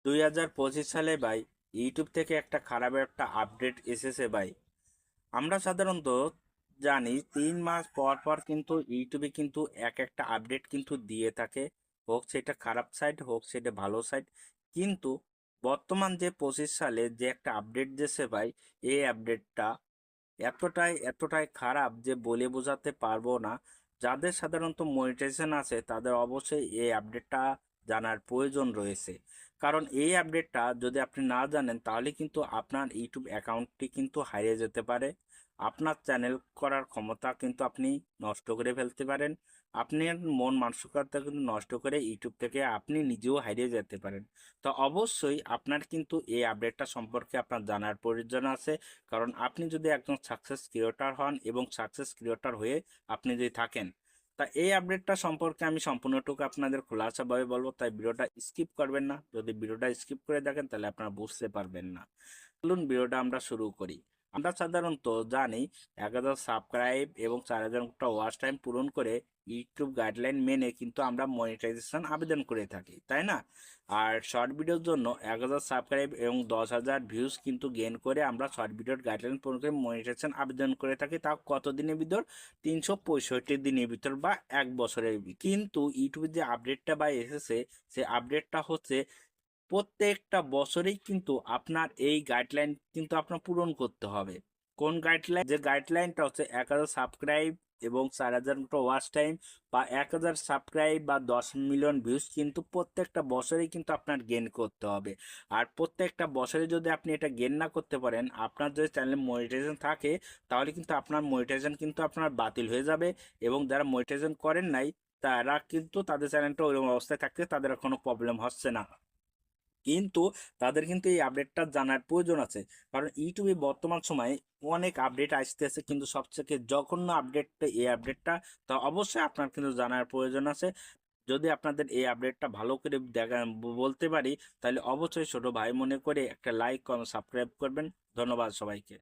2025 সালে ভাই ইউটিউব থেকে একটা খারাপ একটা আপডেট এসেছে ভাই। আমরা সাধারণত জানি 3 মাস পর পর কিন্তু ইউটিউবে কিন্তু এক একটা আপডেট কিন্তু দিয়ে থাকে, হোক সেটা খারাপ সাইড হোক সেটা ভালো সাইড। কিন্তু বর্তমান যে 25 সালে যে একটা আপডেট দিয়েছে ভাই, এই আপডেটটা এতটাই খারাপ যে বলে বোঝাতে পারবো না। যাদের সাধারণত মনিটাইজেশন আছে তাদের অবশ্যই এই আপডেটটা জানার প্রয়োজন রয়েছে। কারণ এই আপডেটটা যদি আপনি না জানেন তাহলে কিন্তু আপনার ইউটিউব অ্যাকাউন্টটি কিন্তু হারিয়ে যেতে পারে। আপনার চ্যানেল করার ক্ষমতা কিন্তু আপনি নষ্ট করে ফেলতে পারেন। আপনার মন মানসিকতা কিন্তু নষ্ট করে ইউটিউব থেকে আপনি নিজেও হারিয়ে যেতে পারেন। তো অবশ্যই আপনার কিন্তু এই আপডেটটা সম্পর্কে আপনার জানার প্রয়োজন আছে। কারণ আপনি যদি একজন সাকসেস ক্রিয়েটর হন এবং সাকসেস ক্রিয়েটর হয়ে আপনি যদি থাকেন, তা এই আপডেটটা সম্পর্কে আমি সম্পূর্ণটুকু আপনাদের খোলাসাভাবে বলবো, তাই ভিডিওটা স্কিপ করবেন না। যদি ভিডিওটা স্কিপ করে দেখেন তাহলে আপনারা বুঝতে পারবেন না। চলুন ভিডিওটা আমরা শুরু করি। আমরা সাধারণত জানি 1,000 সাবস্ক্রাইব এবং 4,000টা ওয়াচ টাইম পূরণ করে ইউটিউব গাইডলাইন মেনে কিন্তু আমরা মনিটাইজেশন আবেদন করে থাকি, তাই না? আর শর্ট ভিডিওর জন্য 1,000 সাবস্ক্রাইব এবং 10,000 ভিউজ কিন্তু গেইন করে আমরা শর্ট ভিডিওর গাইডলাইন পূরণ করে মনিটাইজেশন আবেদন করে থাকি, তাও কত দিনের ভিতর? 365 দিনের ভিতর বা 1 বছরের ভিতর। কিন্তু ইউটিউবে যে আপডেটটা বা এসেছে, সে আপডেটটা হচ্ছে প্রত্যেকটা বছরেই কিন্তু আপনার এই গাইডলাইন কিন্তু আপনার পূরণ করতে হবে। কোন গাইডলাইন? যে গাইডলাইনটা হচ্ছে 1,000 সাবস্ক্রাইব এবং 4,000টা ওয়াচ টাইম বা 1,000 সাবস্ক্রাইব বা 10 মিলিয়ন ভিউজ কিন্তু প্রত্যেকটা বছরেই কিন্তু আপনার গেইন করতে হবে। আর প্রত্যেকটা বছরে যদি আপনি এটা গেইন না করতে পারেন, আপনার যদি চ্যানেলে মনিটাইজেশন থাকে, তাহলে কিন্তু আপনার মনিটাইজেশন কিন্তু আপনার বাতিল হয়ে যাবে। এবং যারা মনিটাইজেশন করেন নাই তারা কিন্তু তাদের চ্যানেলটা ওইরকম অবস্থায় থাকতে তাদের কোনো প্রবলেম হচ্ছে না। কিন্তু তাদের কিন্তু এই আপডেটটা জানার প্রয়োজন আছে। কারণ ইউটিউবে বর্তমান সময়ে অনেক আপডেট আসতেছে, কিন্তু সবথেকে জঘন্য আপডেটটা এই আপডেটটা। তা অবশ্যই আপনার কিন্তু জানার প্রয়োজন আছে। যদি আপনাদের এই আপডেটটা ভালো করে দেখা বলতে পারি, তাহলে অবশ্যই ছোট ভাই মনে করে একটা লাইক কমেন্ট সাবস্ক্রাইব করবেন। ধন্যবাদ সবাইকে।